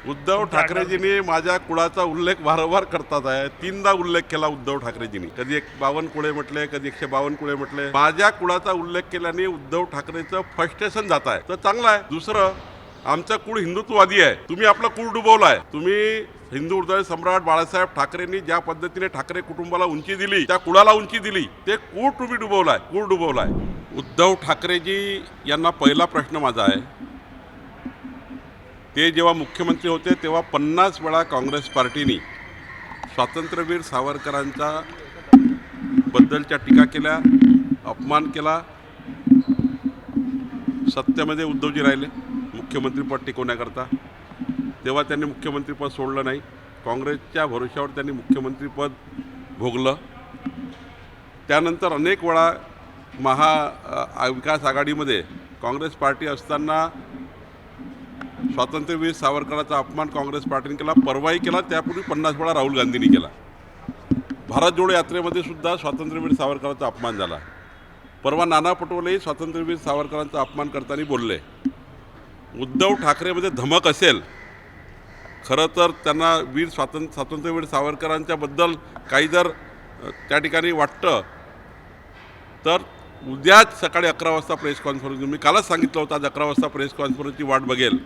उद्धव ठाकरेजींनी माझ्या कुळाचा उल्लेख वारंवार करतात आहे. तीनदा उल्लेख केला उद्धव ठाकरेजींनी. कधी 52 कुळे म्हटले, कधी 152 कुळे म्हटले. माझ्या कुळाचा उल्लेख केल्याने उद्धव ठाकरेचं फ्रस्ट्रेशन जात आहे. तर चांगलं आहे. दुसरं, आमचं कुळ हिंदुत्ववादी आहे. तुम्ही आपलं कुळ डुबवलाय. तुम्ही हिंदू हृदय सम्राट बाळासाहेब ठाकरेंनी ज्या पद्धतीने ठाकरे कुटुंबाला उंची दिली, त्या कुळाला उंची दिली, ते कुळ तुम्ही डुबवलाय. कुळ डुबवलाय. उद्धव ठाकरेजी यांना पहिला प्रश्न माझा आहे, ते जेव्हा मुख्यमंत्री होते तेव्हा 50 वेळा काँग्रेस पार्टीनी स्वातंत्र्यवीर सावरकरांच्या बद्दलच्या टीका केल्या, अपमान केला. सत्तेमध्ये उद्धवजी राहिले मुख्यमंत्रीपद टिकवण्याकरता. तेव्हा त्यांनी मुख्यमंत्रीपद सोडलं नाही. काँग्रेसच्या भरोश्यावर त्यांनी मुख्यमंत्रीपद भोगलं. त्यानंतर अनेक वेळा महाविकास आघाडीमध्ये काँग्रेस पार्टी असताना स्वातंत्र्यवीर सावरकरांचा अपमान काँग्रेस पार्टीने केला. परवाही केला. त्यापूर्वी 50 वेळा राहुल गांधींनी केला. भारत जोडो यात्रेमध्ये सुद्धा स्वातंत्र्यवीर सावरकरांचा अपमान झाला. परवा नाना पटोलेही स्वातंत्र्यवीर सावरकरांचा अपमान करताना बोलले. उद्धव ठाकरेमध्ये धमक असेल, खरं तर त्यांना स्वातंत्र्यवीर सावरकरांच्याबद्दल काही जर त्या ठिकाणी वाटतं तर उद्याच सकाळी 11 वाजता प्रेस कॉन्फरन्स, मी कालच सांगितलं होतं आज 11 वाजता प्रेस कॉन्फरन्सची वाट बघेल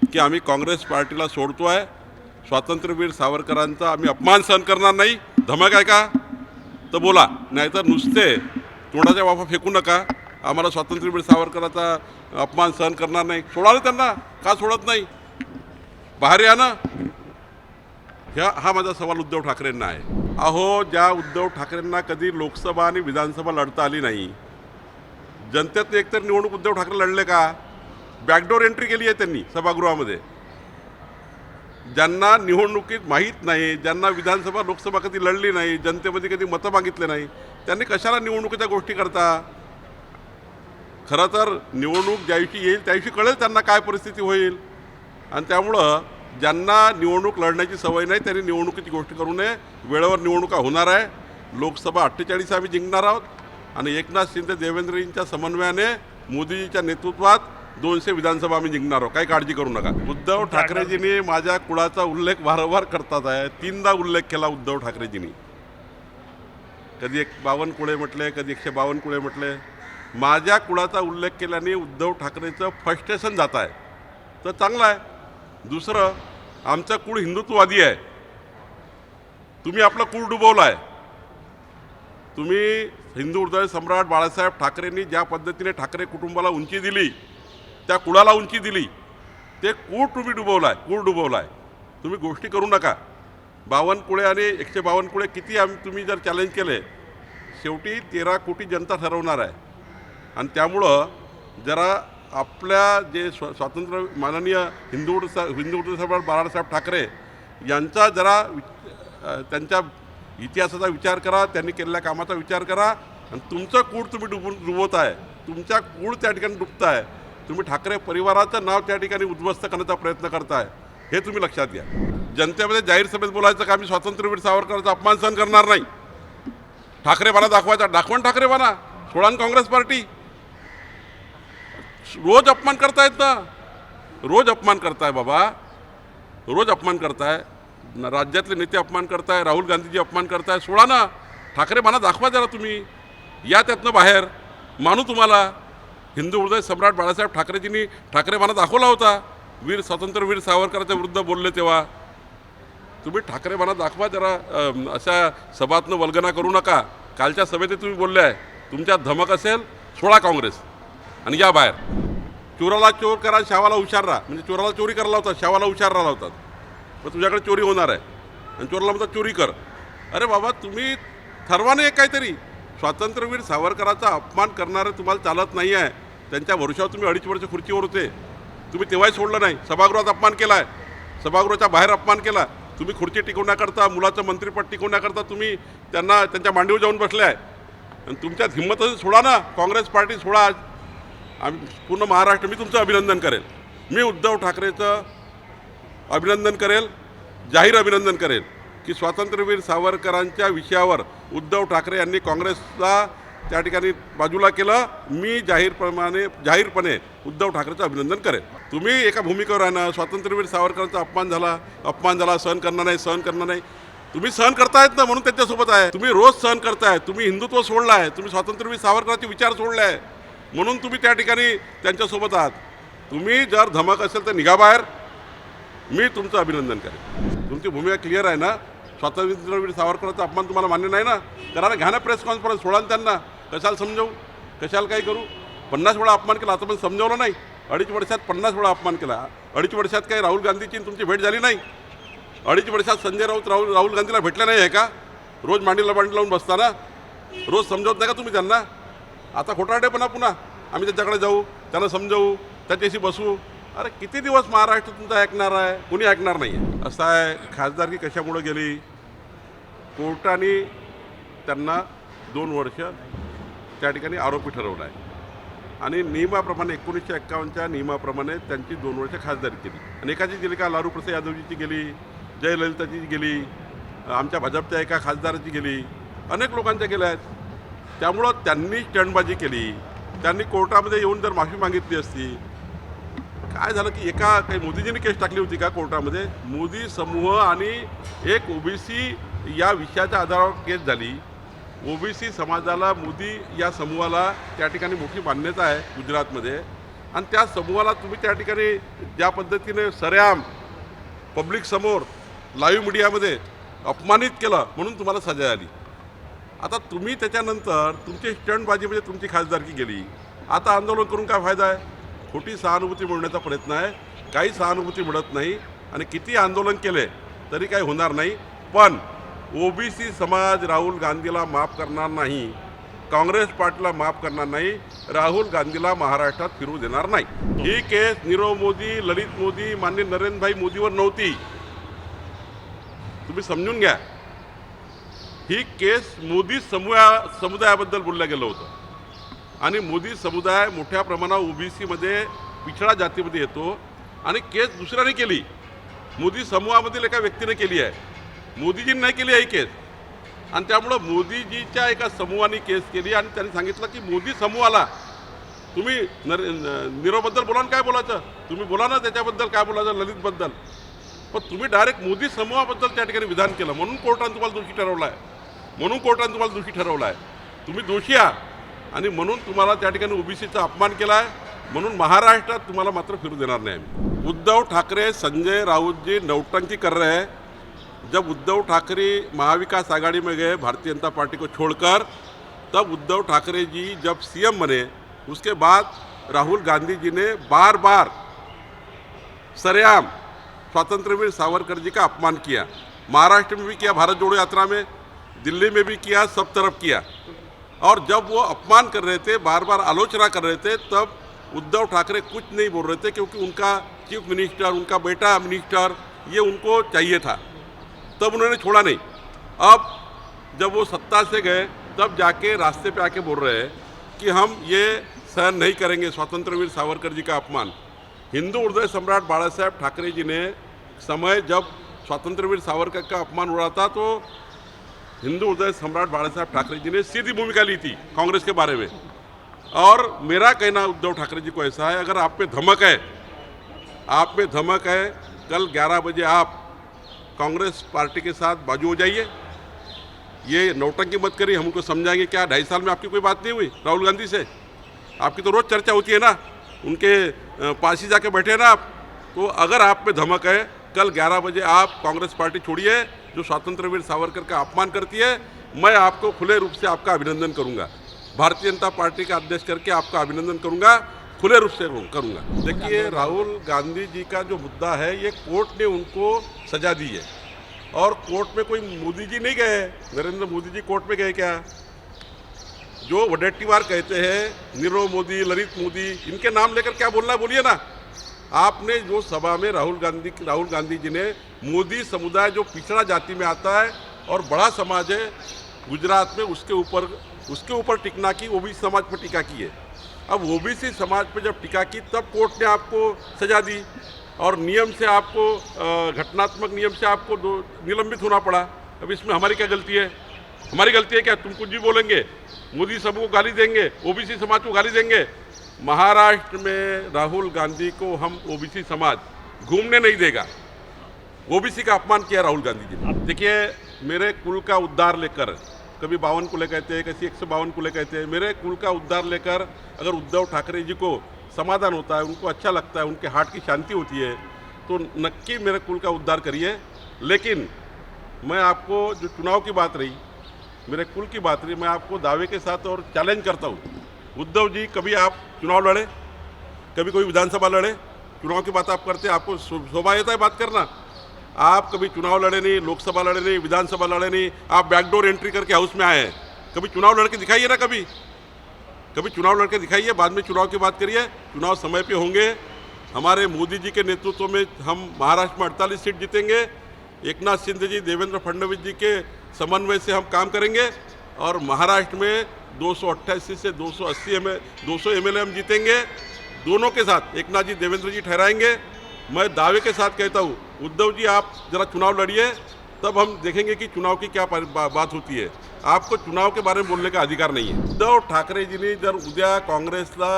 की आम्ही काँग्रेस पार्टीला सोडतो आहे. स्वातंत्र्यवीर सावरकरांचा आम्ही अपमान सहन करणार नाही. धमक आहे का तर बोला, नाहीतर नुसते तोंडाच्या वाफा फेकू नका. आम्हाला स्वातंत्र्यवीर सावरकरांचा अपमान सहन करणार नाही. सोडाल त्यांना, का सोडत नाही? बाहेर या ना. हा माझा सवाल उद्धव ठाकरेंना आहे. अहो, ज्या उद्धव ठाकरेंना कधी लोकसभा आणि विधानसभा लढता आली नाही, जनतेतनं एकतर निवडणूक उद्धव ठाकरे लढले का? बॅकडोर एंट्री केली आहे त्यांनी सभागृहामध्ये. ज्यांना निवडणुकीत माहीत नाही, ज्यांना विधानसभा लोकसभा कधी लढली नाही, जनतेमध्ये कधी मतं मागितले नाही, त्यांनी कशाला निवडणुकीच्या गोष्टी करता? खरं तर निवडणूक ज्या दिवशी येईल त्या दिवशी कळेल त्यांना काय परिस्थिती होईल. आणि त्यामुळं ज्यांना निवडणूक लढण्याची सवय नाही त्यांनी निवडणुकीची गोष्टी करू नये. वेळेवर निवडणुका होणार आहे. लोकसभा 48 आम्ही जिंकणार आहोत आणि एकनाथ शिंदे देवेंद्रजींच्या समन्वयाने मोदीजीच्या नेतृत्वात 200 विधानसभा आम्ही जिंकणार आहोत. काही काळजी करू नका. उद्धव ठाकरेजींनी माझ्या कुळाचा उल्लेख वारंवार करतात आहे. तीनदा उल्लेख केला उद्धव ठाकरेजींनी. कधी 52 कुळे म्हटले, कधी 152 कुळे म्हटले. माझ्या कुळाचा उल्लेख केल्याने उद्धव ठाकरेचं फ्रस्ट्रेशन जात आहे. तर चांगलं आहे. दुसरं, आमचं कुळ हिंदुत्ववादी आहे. तुम्ही आपलं कुळ डुबवलं आहे. तुम्ही हिंदू हृदय सम्राट बाळासाहेब ठाकरेंनी ज्या पद्धतीने ठाकरे कुटुंबाला उंची दिली, त्या कुळाला उंची दिली, ते कुळ तुम्ही डुबवलं आहे. कुळ डुबवलं आहे. तुम्ही गोष्टी करू नका. 52 कुळे आणि 152 कुळे किती तुम्ही जर चॅलेंज केले, शेवटी 13 कोटी जनता ठरवणार आहे. आणि त्यामुळं जरा आपल्या जे स्वातंत्र्य माननीय हिंदू हृदय सम्राट बाळासाहेब ठाकरे यांचा जरा त्यांच्या इतिहासाचा विचार करा, त्यांनी केलेल्या कामाचा विचार करा. आणि तुमचं कूळ तुम्ही डुबवत आहे. तुमच्या कूळ त्या ठिकाणी डुबत आहे. तुम्ही ठाकरे परिवाराचं नाव त्या ठिकाणी उद्ध्वस्त करण्याचा प्रयत्न करताय, हे तुम्ही लक्षात घ्या. जनतेमध्ये जाहीर सभेत बोलायचं का आम्ही स्वातंत्र्यवीर सावरकरांचा अपमान सहन करणार नाही. ठाकरेपणा दाखवायचा, दाखवण ठाकरेपणा. सोडान काँग्रेस पार्टी. रोज अपमान करतायत ना. रोज अपमान करताय बाबा. रोज अपमान करताय. राज्यातले नेते अपमान करताय, राहुल गांधीजी अपमान करताय. सोडा ना. ठाकरेपणा दाखवा जरा तुम्ही. या त्यातनं बाहेर. मानू तुम्हाला. हिंदू हृदय सम्राट बाळासाहेब ठाकरेजींनी ठाकरेपणा दाखवला होता. स्वातंत्र्यवीर सावरकरांच्या विरुद्ध बोलले तेव्हा. तुम्ही ठाकरेपणा दाखवा जरा. अशा सभातनं वल्गना करू नका. कालच्या सभेत तुम्ही बोलले आहे. तुमच्यात धमक असेल, सोडा काँग्रेस आणि या बाहेर. चोराला चोर करा, शावाला हुशार राहा. म्हणजे चोराला चोरी करायला होतात, शावाला हुशार राहिला होतात. मग तुझ्याकडे चोरी होणार आहे आणि चोराला म्हणतात चोरी कर. अरे बाबा, तुम्ही ठरवा नाही काहीतरी. स्वातंत्र्यवीर सावरकरांचा अपमान करणारे तुम्हाला चालत नाही आहे. त्यांच्या भरोशावर तुम्ही 2.5 वर्ष खुर्चीवर होते. तुम्ही तेव्हाही सोडलं नाही. सभागृहात अपमान केला आहे. सभागृहाच्या बाहेर अपमान केला. तुम्ही खुर्ची टिकवण्याकरता, मुलाचं मंत्रिपद टिकवण्याकरता तुम्ही त्यांना त्यांच्या मांडीवर जाऊन बसले आहे. आणि तुमच्यात हिंमत असेल सोडा ना. काँग्रेस पार्टी सोडा. आम्ही पूर्ण महाराष्ट्र, मी तुमचं अभिनंदन करेल. मी उद्धव ठाकरेचं अभिनंदन करेल, जाहीर अभिनंदन करेल की स्वातंत्र्यवीर सावरकरांच्या विषयावर उद्धव ठाकरे यांनी काँग्रेसला त्या ठिकाणी बाजूला केलं. मी जाहीरपणे उद्धव ठाकरेचं अभिनंदन करेन. तुम्ही एका भूमिकेवर आहे ना, स्वातंत्र्यवीर सावरकरांचा अपमान झाला, सहन करणार नाही. तुम्ही सहन करतायत ना, म्हणून त्यांच्यासोबत आहे. तुम्ही रोज सहन करताय. तुम्ही हिंदुत्व सोडलं आहे, तुम्ही स्वातंत्र्यवीर सावरकरांचे विचार सोडले आहे, म्हणून तुम्ही त्या ठिकाणी त्यांच्यासोबत आहात. तुम्ही जर धमक असेल तर निघा बाहेर. मी तुमचं अभिनंदन करेन. तुमची भूमिका क्लिअर आहे ना. स्वातंत्र्यवीर सावरकरांचा अपमान तुम्हाला मान्य नाही ना, करा ना, घ्या ना प्रेस कॉन्फरन्स, सोडा ना त्यांना. कशाला समजावू, कशाला काही करू. 50 वेळा अपमान केला, आता पण समजावलं नाही. 2.5 वर्षात 50 वेळा अपमान केला. 2.5 वर्षात काही राहुल गांधीची तुमची भेट झाली नाही. 2.5 वर्षात संजय राऊत राहुल गांधीला भेटले नाही आहे का? रोज मांडीला लावून बसताना रोज समजवत नाही का तुम्ही त्यांना? आता खोटारडेपणा पुन्हा, आम्ही त्याच्याकडे जाऊ, त्यांना समजावू, त्याच्याशी बसू. अरे किती दिवस महाराष्ट्र तुमचा ऐकणार आहे? कुणी ऐकणार नाही आहे. असं आहे. खासदारकी कशामुळे गेली? कोर्टाने त्यांना 2 वर्ष त्या ठिकाणी आरोपी ठरवलं आहे आणि नियमाप्रमाणे 1951च्या नियमाप्रमाणे त्यांची 2 वर्ष खासदारी केली. अनेकाची गेली का? लालू प्रसाद यादवजीची गेली, जयललिताची गेली, आमच्या भाजपच्या एका खासदाराची गेली, अनेक लोकांच्या गेल्या आहेत. त्यामुळं त्यांनी स्टंटबाजी केली. त्यांनी कोर्टामध्ये येऊन जर माफी मागितली असती. काय झालं की काही मोदीजींनी केस टाकली होती का कोर्टामध्ये? मोदी समूह आणि एक ओबीसी या विषयाच्या आधारावर केस झाली. ओबीसी समाजाला, मोदी या समूहाला त्या ठिकाणी मोठी मान्यता आहे गुजरातमध्ये, आणि त्या समूहाला तुम्ही त्या ठिकाणी ज्या पद्धतीने सरेआम पब्लिक समोर लाईव्ह मीडियामध्ये अपमानित केलं, म्हणून तुम्हाला सजा आली. आता तुम्ही त्याच्यानंतर तुमची स्टंटबाजीमध्ये तुमची खासदारकी गेली. आता आंदोलन करून काय फायदा आहे? खोटी सहानुभूती मिळवण्याचा प्रयत्न आहे. काही सहानुभूती मिळत नाही आणि किती आंदोलन केले तरी काही होणार नाही. पण ओबीसी समाज राहुल गांधीला माफ करणार नाही, काँग्रेस पार्टीला माफ करणार नाही, राहुल गांधीला महाराष्ट्रात फिरू देणार नाही. ही केस नीरव मोदी, ललित मोदी, माननीय नरेंद्रभाई मोदीवर नव्हती. तुम्ही समजून घ्या. ही केस मोदी समुदायाबद्दल बोललं गेलं होतं आणि मोदी समुदाय मोठ्या प्रमाणात ओबीसीमध्ये पिछडा जातीमध्ये येतो आणि केस दुसऱ्याने केली. मोदी समूहामधील एका व्यक्तीने केली आहे, मोदीजींनी नाही केली आहे ही केस. आणि त्यामुळं मोदीजीच्या एका समूहाने केस केली आणि त्यांनी सांगितलं की मोदी समूहाला तुम्ही नीरवबद्दल बोला ना, काय बोलायचं तुम्ही बोला ना, त्याच्याबद्दल काय बोलायचं, ललितबद्दल. पण तुम्ही डायरेक्ट मोदी समूहाबद्दल त्या ठिकाणी विधान केलं, म्हणून कोर्टाने तुम्हाला दोषी ठरवलं आहे. तुम्ही दोषी आहात आणि म्हणून तुम्हाला त्या ठिकाणी ओबीसीचा अपमान केला आहे. म्हणून महाराष्ट्रात तुम्हाला मात्र फिरू देणार नाही आम्ही. उद्धव ठाकरे, संजय राउत जी नौटंकी कर रहे हैं. जब उद्धव ठाकरे महाविकास आघाड़ी में गए भारतीय जनता पार्टी को छोड़कर, तब उद्धव ठाकरे जी जब सीएम बने, उसके बाद राहुल गांधी जी ने बार बार सरेआम स्वातंत्र्यवीर सावरकर जी का अपमान किया. महाराष्ट्र में भी किया, भारत जोड़ो यात्रा में, दिल्ली में भी किया, सब तरफ किया. और जब वो अपमान कर रहे थे, बार बार आलोचना कर रहे थे, तब उद्धव ठाकरे कुछ नहीं बोल रहे थे, क्योंकि उनका चीफ मिनिस्टर, उनका बेटा मिनिस्टर, ये उनको चाहिए था. तब उन्होंने छोड़ा नहीं. अब जब वो सत्ता से गए, तब जाके रास्ते पे आके बोल रहे हैं कि हम ये सहन नहीं करेंगे स्वातंत्र्यवीर सावरकर जी का अपमान. हिंदू हृदय सम्राट बाला साहेब ठाकरे जी ने समय जब स्वातंत्र्यवीर सावरकर का अपमान हो रहा था, तो हिंदू हृदय सम्राट बाला साहेब ठाकरे जी ने सीधी भूमिका ली थी कांग्रेस के बारे में. और मेरा कहना उद्धव ठाकरे जी को ऐसा है, अगर आप पे धमक है, कल 11 बजे आप कांग्रेस पार्टी के साथ बाजू हो जाइए. ये नौटंकी मत करिए, हम उनको समझाएंगे. क्या 2.5 साल में आपकी कोई बात नहीं हुई राहुल गांधी से? आपकी तो रोज़ चर्चा होती है ना, उनके पास ही जाके बैठे ना आप. तो अगर आप पे धमक है, कल 11 बजे आप कांग्रेस पार्टी छोड़िए जो स्वातंत्र्यवीर सावरकर का अपमान करती है. मैं आपको खुले रूप से आपका अभिनंदन करूंगा, भारतीय जनता पार्टी का अध्यक्ष करके आपका अभिनंदन करूंगा, खुले रूप से करूंगा. देखिए, राहुल गांधी जी का जो मुद्दा है, ये कोर्ट ने उनको सजा दी है. और कोर्ट में कोई मोदी जी नहीं गए, नरेंद्र मोदी जी कोर्ट में गए क्या? जो वडेट्टीवार कहते हैं, नीरव मोदी, ललित मोदी, इनके नाम लेकर क्या बोलना है बोलिए ना. आपने जो सभा में राहुल गांधी जी ने मोदी समुदाय जो पिछड़ा जाति में आता है और बड़ा समाज है गुजरात में, उसके ऊपर टिकना की, ओबीसी समाज पर टीका की है. अब ओबीसी समाज पर जब टीका की, तब कोर्ट ने आपको सजा दी और नियम से आपको, घटनात्मक नियम से आपको निलंबित होना पड़ा. अब इसमें हमारी क्या गलती है? हमारी गलती है क्या? तुम कुछ भी बोलेंगे, मोदी सबको गाली देंगे, ओबीसी समाज को गाली देंगे। महाराष्ट्र में राहुल गांधी को हम ओबीसी समाज घूमने नहीं देगा। ओबीसी का अपमान किया राहुल गांधी जी ने। देखिए, मेरे कुल का उद्धार लेकर, कभी 52 कुले कहते हैं, किसी 152 कुले कहते हैं, मेरे कुल का उद्धार लेकर अगर उद्धव ठाकरे जी को समाधान होता है, उनको अच्छा लगता है, उनके हार्ट की शांति होती है, तो नक्की मेरे कुल का उद्धार करिए। लेकिन मैं आपको जो चुनाव की बात रही, मेरे कुल की बात रही, मैं आपको दावे के साथ और चैलेंज करता हूँ, उद्धव जी कभी आप चुनाव लड़े, कभी कोई विधानसभा लड़े, चुनाव की बात आप करते हैं, आपको शोभा येता है बात करना। आप कभी चुनाव लड़े नहीं, लोकसभा लड़े नहीं, विधानसभा लड़े नहीं, आप बैकडोर एंट्री करके हाउस में आए हैं। कभी चुनाव लड़के दिखाइए ना, कभी चुनाव लड़के दिखाइए, बाद में चुनाव की बात करिए। चुनाव समय पे होंगे। हमारे मोदी जी के नेतृत्व में हम महाराष्ट्र में 48 सीट जीतेंगे। एकनाथ शिंदे जी, देवेंद्र फडणवीस जी के समन्वय से हम काम करेंगे और महाराष्ट्र में 288 से 200 एमएलए हम जीतेंगे। दोनों के साथ एकनाथ जी, देवेंद्र जी ठहराएंगे। मैं दावे के साथ कहता हूँ, उद्धव जी आप जरा चुनाव लड़िए, तब हम देखेंगे कि चुनाव की क्या बात होती है। आपको चुनाव के बारे में बोलने का अधिकार नाही आहे। उद्धव ठाकरेजींनी जर उद्या काँग्रेसला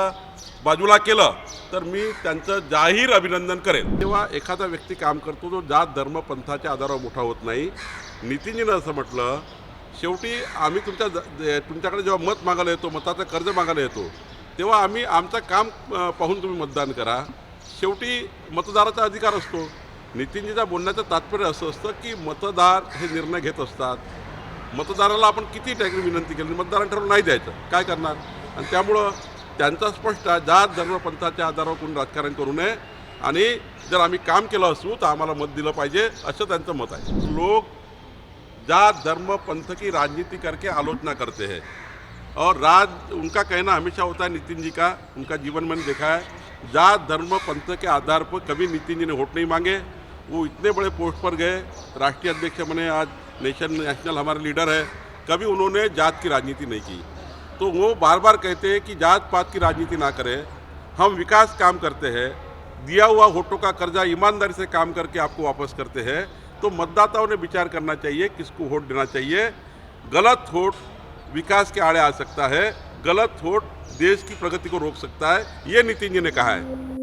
बाजूला केलं तर मी त्यांचं जाहीर अभिनंदन करेन। तेव्हा एखादा व्यक्ती काम करतो जो जात धर्म पंथाच्या आधारावर मोठा होत नाही। नितीनजीनं असं म्हटलं, शेवटी आम्ही तुमच्याकडे जेव्हा मत मागायला येतो, मताचं कर्ज मागायला येतो, तेव्हा आम्ही आमचं काम पाहून तुम्ही मतदान करा। शेवटी मतदाराचा अधिकार असतो। नितीनजीचा बोलण्याचं तात्पर्य असं असतं की मतदार हे निर्णय घेत असतात। मतदाराला आपण किती टॅक्री विनंती केली, मतदारांनी ठरवून नाही द्यायचं, काय करणार? आणि त्यामुळं त्यांचा स्पष्ट जात धर्म पंथाच्या आधारावर कोणी राजकारण करू नये आणि जर आम्ही काम केलं असू तर आम्हाला मत दिलं पाहिजे, असं त्यांचं मत आहे। लोग जात धर्म पंथ की राजनीति करके आलोचना करते हैं और उनका कहना हमेशा होता है, नितिन जी का, उनका जीवन मैंने देखा है, जात धर्म पंथ के आधार पर कभी नितिन जी ने वोट नहीं मांगे। वो इतने बड़े पोस्ट पर गए, राष्ट्रीय अध्यक्ष बने, आज नेशनल हमारे लीडर है, कभी उन्होंने जात की राजनीति नहीं की। तो वो बार बार कहते हैं कि जात पात की राजनीति ना करें, हम विकास काम करते हैं, दिया हुआ वोटों का कर्जा ईमानदारी से काम करके आपको वापस करते हैं। तो मतदाताओं ने विचार करना चाहिए किसको वोट देना चाहिए। गलत वोट विकास के आड़े आ सकता है, गलत वोट देश की प्रगति को रोक सकता है, ये नितिन जी ने कहा है।